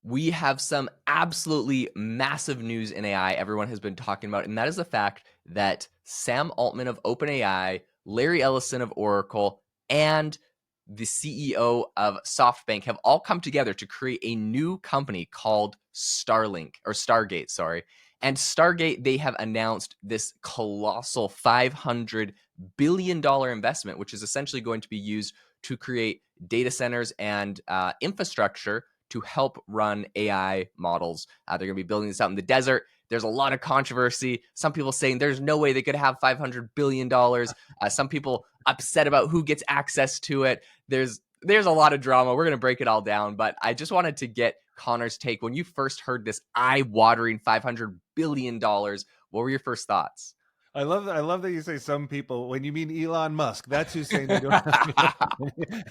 we have some absolutely massive news in AI everyone has been talking about, and that is the fact that Sam Altman of OpenAI, Larry Ellison of Oracle, and the CEO of SoftBank have all come together to create a new company called Stargate, sorry. And Stargate, they have announced this colossal $500 billion investment, which is essentially going to be used to create data centers and infrastructure to help run AI models. They're going to be building this out in the desert. There's a lot of controversy. Some people saying there's no way they could have $500 billion. Some people upset about who gets access to it. There's a lot of drama. We're going to break it all down, but I just wanted to get Conor's take. When you first heard this eye-watering $500 billion, what were your first thoughts? I love that you say some people when you mean Elon Musk. That's who's saying they don't have.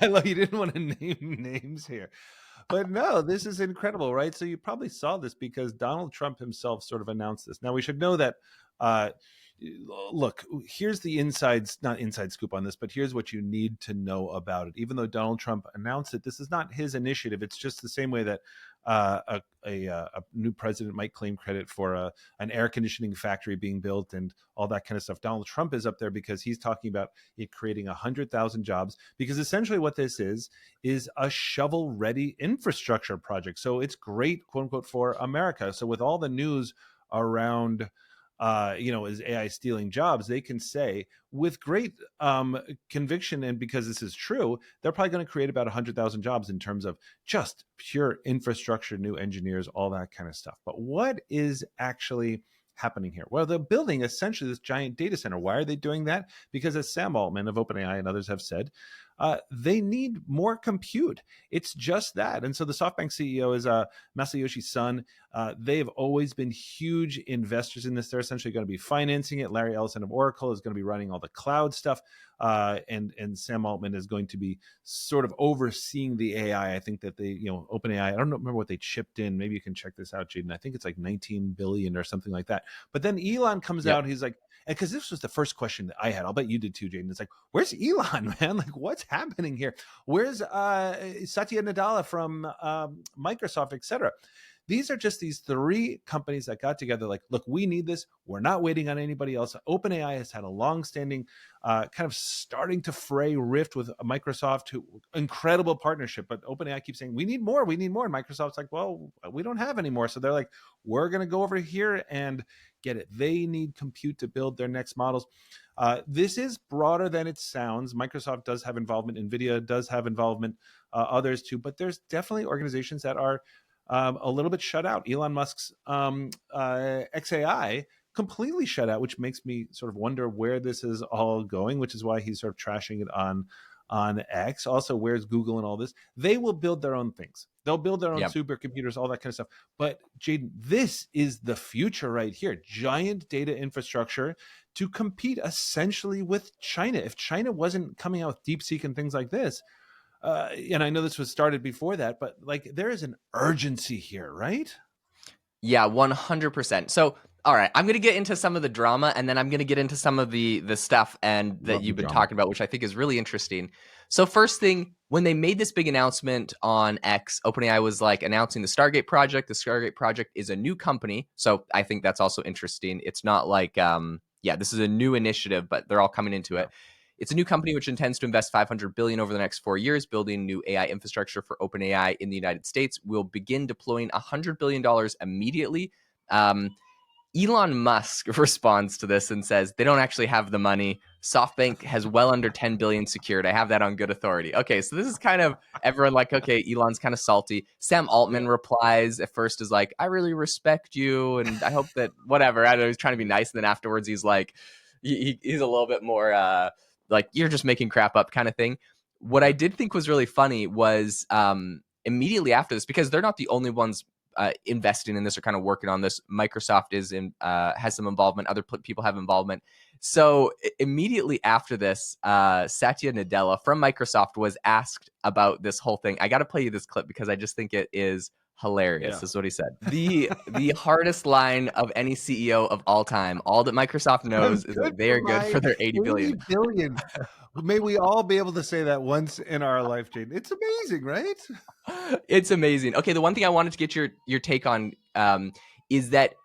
I love you didn't want to name names here, but no, this is incredible, right? So you probably saw this because Donald Trump himself sort of announced this. Now we should know that. Look, here's the not inside scoop on this, but here's what you need to know about it. Even though Donald Trump announced it, this is not his initiative. It's just the same way that a new president might claim credit for an air conditioning factory being built and all that kind of stuff. Donald Trump is up there because he's talking about it creating 100,000 jobs, because essentially what this is a shovel-ready infrastructure project. So it's great, quote unquote, for America. So with all the news around is AI stealing jobs, they can say with great conviction, and because this is true, they're probably going to create about 100,000 jobs in terms of just pure infrastructure, new engineers, all that kind of stuff. But what is actually happening here? Well, they're building essentially this giant data center. Why are they doing that? Because as Sam Altman of OpenAI and others have said, they need more compute. It's just that. And so the SoftBank CEO is Masayoshi Son. They've always been huge investors in this. They're essentially going to be financing it. Larry Ellison of Oracle is going to be running all the cloud stuff. And Sam Altman is going to be sort of overseeing the AI. I think that they, OpenAI, I don't remember what they chipped in. Maybe you can check this out, Jaeden. I think it's like 19 billion or something like that. But then Elon comes out, he's like, and because this was the first question that I had, I'll bet you did too, Jaeden. It's like, where's Elon, man? Like, what's happening here? Where's Satya Nadella from Microsoft, et cetera? These are just these three companies that got together like, look, we need this. We're not waiting on anybody else. OpenAI has had a long-standing kind of starting to fray rift with Microsoft, incredible partnership. But OpenAI keeps saying, we need more. And Microsoft's like, well, we don't have any more. So they're like, we're going to go over here and get it. They need compute to build their next models. This is broader than it sounds. Microsoft does have involvement. NVIDIA does have involvement, others too. But there's definitely organizations that are a little bit shut out. Elon Musk's XAI completely shut out, which makes me sort of wonder where this is all going, which is why he's sort of trashing it on X. Also, where's Google and all this? They will build their own things. They'll build their own supercomputers, all that kind of stuff. But Jaeden, this is the future right here. Giant data infrastructure to compete essentially with China. If China wasn't coming out with DeepSeek and things like this, and I know this was started before that, but like there is an urgency here, right? Yeah, 100%. So, all right, I'm going to get into some of the drama, and then I'm going to get into some of the stuff and that you've been talking about, which I think is really interesting. So first thing, when they made this big announcement on X, OpenAI was like announcing the Stargate project. The Stargate project is a new company. So I think that's also interesting. It's not like, this is a new initiative, but they're all coming into it. It's a new company which intends to invest $500 billion over the next 4 years, building new AI infrastructure for OpenAI in the United States. We'll begin deploying $100 billion immediately. Elon Musk responds to this and says they don't actually have the money. SoftBank has well under 10 billion secured. I have that on good authority. Okay, so this is kind of everyone like, okay, Elon's kind of salty. Sam Altman replies at first is like, I really respect you and I hope that whatever. I don't know, he's trying to be nice. And then afterwards he's like, he's a little bit more like, you're just making crap up kind of thing. What I did think was really funny was immediately after this, because they're not the only ones investing in this or kind of working on this. Microsoft is has some involvement. Other people have involvement. So immediately after this, Satya Nadella from Microsoft was asked about this whole thing. I got to play you this clip because I just think it is Hilarious Yeah. is what he said. The hardest line of any CEO of all time. All that Microsoft I'm knows is good that they for are good my for their 80 80 billion. billion. May we all be able to say that once in our life, Jaeden. It's amazing, right? It's amazing. Okay, the one thing I wanted to get your take on is that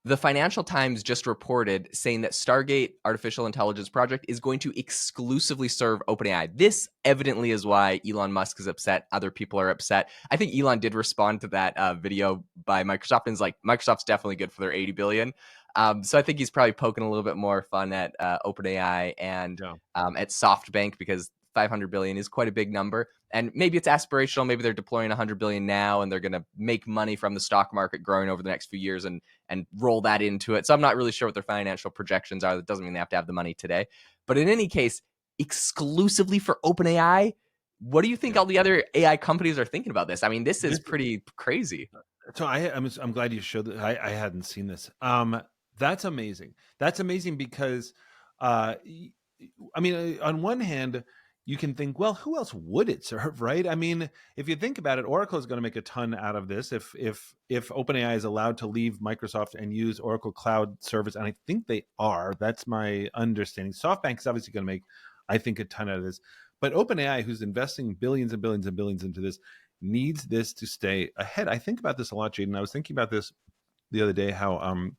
the Financial Times just reported saying that Stargate artificial intelligence project is going to exclusively serve OpenAI. This evidently is why Elon Musk is upset. Other people are upset. I think Elon did respond to that video by Microsoft and is like, Microsoft's definitely good for their 80 billion. So I think he's probably poking a little bit more fun at OpenAI and Yeah. at SoftBank, because 500 billion is quite a big number. And maybe it's aspirational. Maybe they're deploying 100 billion now and they're going to make money from the stock market growing over the next few years and roll that into it. So I'm not really sure what their financial projections are. That doesn't mean they have to have the money today. But in any case, exclusively for OpenAI, what do you think Yeah. all the other AI companies are thinking about this? I mean, this is This, pretty crazy. so I'm glad you showed that. I hadn't seen this. That's amazing. That's amazing because, I mean, on one hand, you can think, well, who else would it serve, right? I mean, if you think about it, Oracle is going to make a ton out of this if OpenAI is allowed to leave Microsoft and use Oracle Cloud Service, and I think they are. That's my understanding. SoftBank is obviously going to make, I think, a ton out of this, but OpenAI, who's investing billions and billions and billions into this, needs this to stay ahead. I think about this a lot, Jaeden. I was thinking about this the other day, how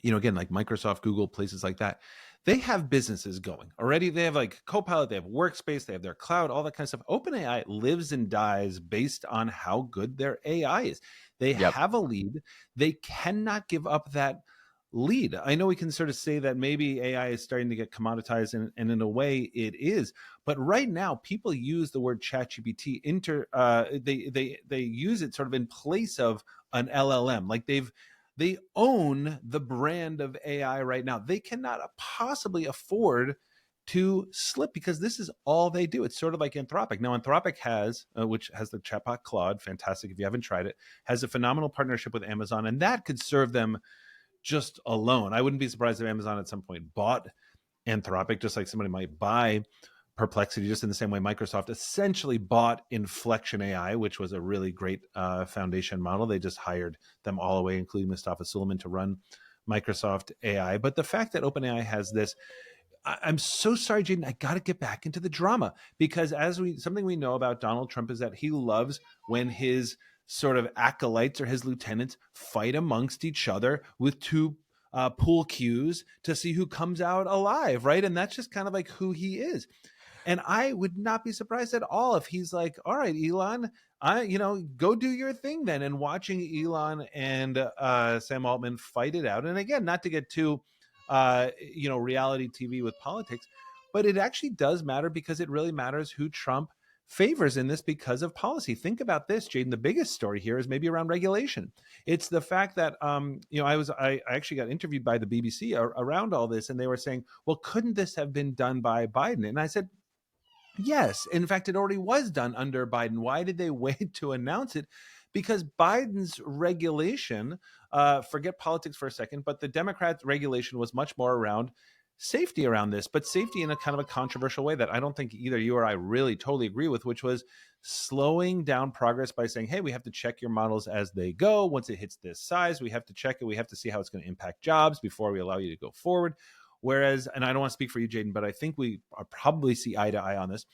again, like Microsoft, Google, places like that, they have businesses going already. They have like Copilot, they have Workspace, they have their cloud, all that kind of stuff. OpenAI lives and dies based on how good their AI is. They Yep. have a lead. They cannot give up that lead. I know we can sort of say that maybe AI is starting to get commoditized, and in a way it is. But right now, people use the word ChatGPT. They use it sort of in place of an LLM. Like they own the brand of AI right now. They cannot possibly afford to slip because this is all they do. It's sort of like Anthropic. Now, Anthropic has, which has the chatbot Claude, fantastic if you haven't tried it, has a phenomenal partnership with Amazon, and that could serve them just alone. I wouldn't be surprised if Amazon at some point bought Anthropic, just like somebody might buy Perplexity, just in the same way Microsoft essentially bought Inflection AI, which was a really great foundation model. They just hired them all away, including Mustafa Suleyman, to run Microsoft AI. But the fact that OpenAI has this, I'm so sorry, Jaeden. I got to get back into the drama because something we know about Donald Trump is that he loves when his sort of acolytes or his lieutenants fight amongst each other with two pool cues to see who comes out alive, right? And that's just kind of like who he is. And I would not be surprised at all if he's like, all right, Elon, go do your thing then. And watching Elon and Sam Altman fight it out. And again, not to get too, reality TV with politics, but it actually does matter because it really matters who Trump favors in this because of policy. Think about this, Jaeden. The biggest story here is maybe around regulation. It's the fact that, I actually got interviewed by the BBC around all this, and they were saying, well, couldn't this have been done by Biden? And I said, yes. In fact, it already was done under Biden. Why did they wait to announce it? Because Biden's regulation, forget politics for a second, but the Democrats' regulation was much more around safety around this, but safety in a kind of a controversial way that I don't think either you or I really totally agree with, which was slowing down progress by saying, hey, we have to check your models as they go. Once it hits this size, we have to check it. We have to see how it's going to impact jobs before we allow you to go forward. Whereas, and I don't want to speak for you, Jaeden, but I think we probably see eye to eye on this.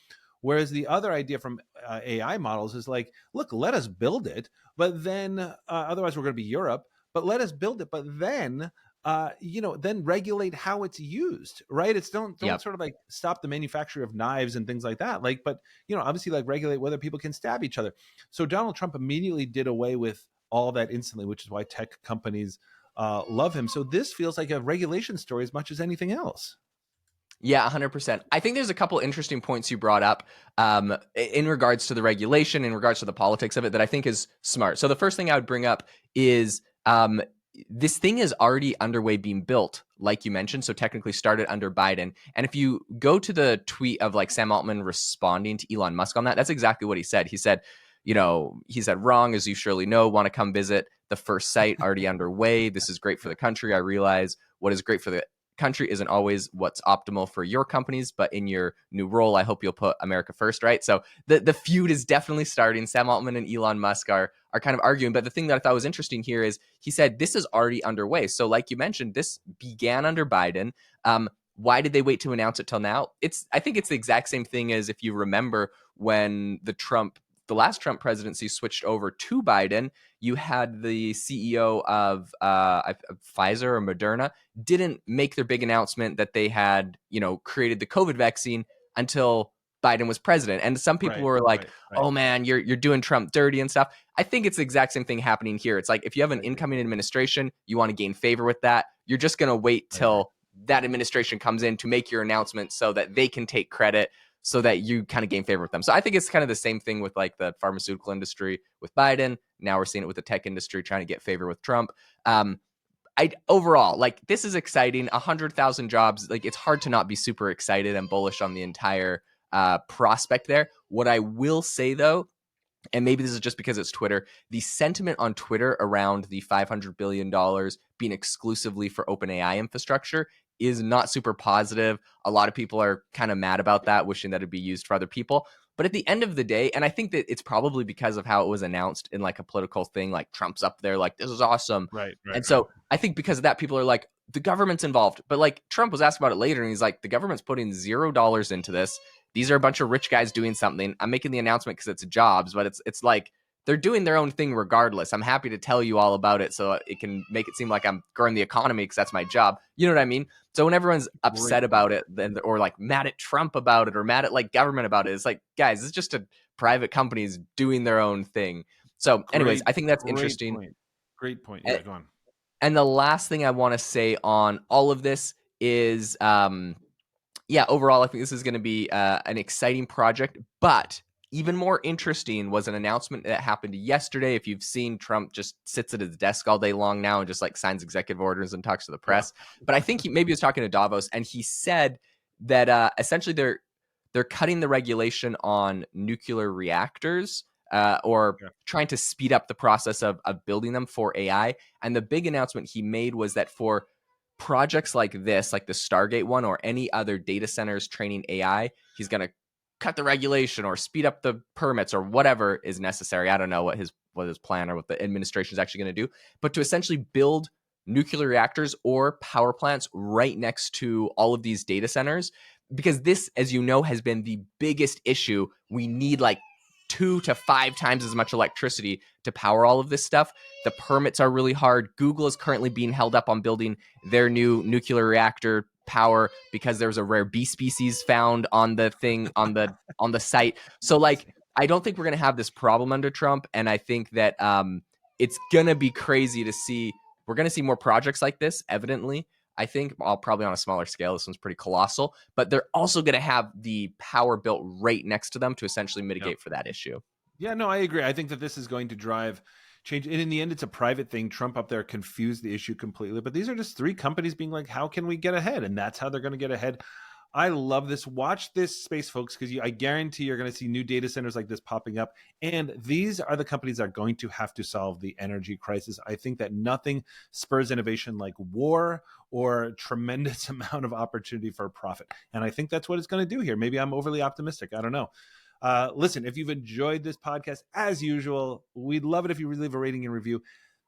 Whereas the other idea from AI models is like, look, let us build it, but then otherwise we're going to be Europe, but let us build it, but then then regulate how it's used, right? It's don't Yep. sort of like stop the manufacture of knives and things like that. Like, but obviously like regulate whether people can stab each other. So Donald Trump immediately did away with all that instantly, which is why tech companies love him. So this feels like a regulation story as much as anything else. Yeah, 100%. I think there's a couple interesting points you brought up in regards to the regulation, in regards to the politics of it, that I think is smart. So the first thing I would bring up is this thing is already underway being built, like you mentioned, so technically started under Biden. And if you go to the tweet of like Sam Altman responding to Elon Musk on that, that's exactly what he said. He said, wrong, as you surely know, want to come visit the first site already underway. This is great for the country. I realize what is great for the country isn't always what's optimal for your companies, but in your new role, I hope you'll put America first, right? So the feud is definitely starting. Sam Altman and Elon Musk are kind of arguing. But the thing that I thought was interesting here is he said this is already underway. So like you mentioned, this began under Biden. Why did they wait to announce it till now? I think it's the exact same thing as if you remember when the last Trump presidency switched over to Biden. You had the CEO of Pfizer or Moderna didn't make their big announcement that they had, created the COVID vaccine until Biden was president. And some people were like, oh man, you're doing Trump dirty and stuff. I think it's the exact same thing happening here. It's like if you have an incoming administration, you want to gain favor with that. You're just going to wait till that administration comes in to make your announcement so that they can take credit, so that you kind of gain favor with them. So I think it's kind of the same thing with like the pharmaceutical industry with Biden. Now we're seeing it with the tech industry trying to get favor with Trump. Overall, like, this is exciting. 100,000 jobs. Like, it's hard to not be super excited and bullish on the entire prospect there. What I will say though, and maybe this is just because it's Twitter, the sentiment on Twitter around the $500 billion being exclusively for OpenAI infrastructure is not super positive. A lot of people are kind of mad about that, wishing that it'd be used for other people. But at the end of the day, and I think that it's probably because of how it was announced in like a political thing, like Trump's up there, like, this is awesome. And so I think because of that, people are like, the government's involved. But like Trump was asked about it later, and he's like, the government's putting $0 into this. These are a bunch of rich guys doing something. I'm making the announcement because it's jobs, but it's like they're doing their own thing regardless. I'm happy to tell you all about it so it can make it seem like I'm growing the economy because that's my job. You know what I mean? So when everyone's upset about it, or like mad at Trump about it, or mad at like government about it, it's like, guys, it's just a private companies doing their own thing. So anyways, I think that's interesting. Great point. Yeah, go on. And the last thing I want to say on all of this is, overall, I think this is going to be an exciting project. But even more interesting was an announcement that happened yesterday. If you've seen, Trump just sits at his desk all day long now and just like signs executive orders and talks to the press. But I think maybe he was talking to Davos, and he said that essentially they're cutting the regulation on nuclear reactors, or trying to speed up the process of building them for AI. And the big announcement he made was that for projects like this, like the Stargate one, or any other data centers training AI, he's going to cut the regulation or speed up the permits or whatever is necessary. I don't know what his plan or what the administration is actually going to do, but to essentially build nuclear reactors or power plants right next to all of these data centers, because this, as you know, has been the biggest issue. We need like 2 to 5 times as much electricity to power all of this stuff. The permits are really hard. Google is currently being held up on building their new nuclear reactor power because there's a rare bee species found on the thing on the site. So like, I don't think we're going to have this problem under Trump. And I think that it's going to be crazy to see. We're going to see more projects like this, evidently. I think probably on a smaller scale. This one's pretty colossal, but they're also going to have the power built right next to them to essentially mitigate for that issue. Yeah, no, I agree. I think that this is going to drive change. And in the end, it's a private thing. Trump up there confused the issue completely. But these are just 3 companies being like, how can we get ahead? And that's how they're going to get ahead. I love this. Watch this space, folks, because I guarantee you're going to see new data centers like this popping up. And these are the companies that are going to have to solve the energy crisis. I think that nothing spurs innovation like war or tremendous amount of opportunity for profit. And I think that's what it's going to do here. Maybe I'm overly optimistic. I don't know. Listen, if you've enjoyed this podcast, as usual, we'd love it if you leave a rating and review.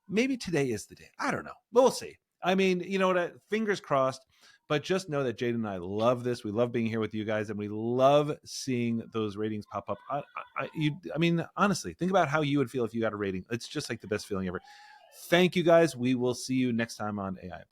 Maybe today is the day. I don't know. We'll see. I mean, you know what? Fingers crossed. But just know that Jaeden and I love this. We love being here with you guys, and we love seeing those ratings pop up. I mean, honestly, think about how you would feel if you got a rating. It's just like the best feeling ever. Thank you, guys. We will see you next time on AI.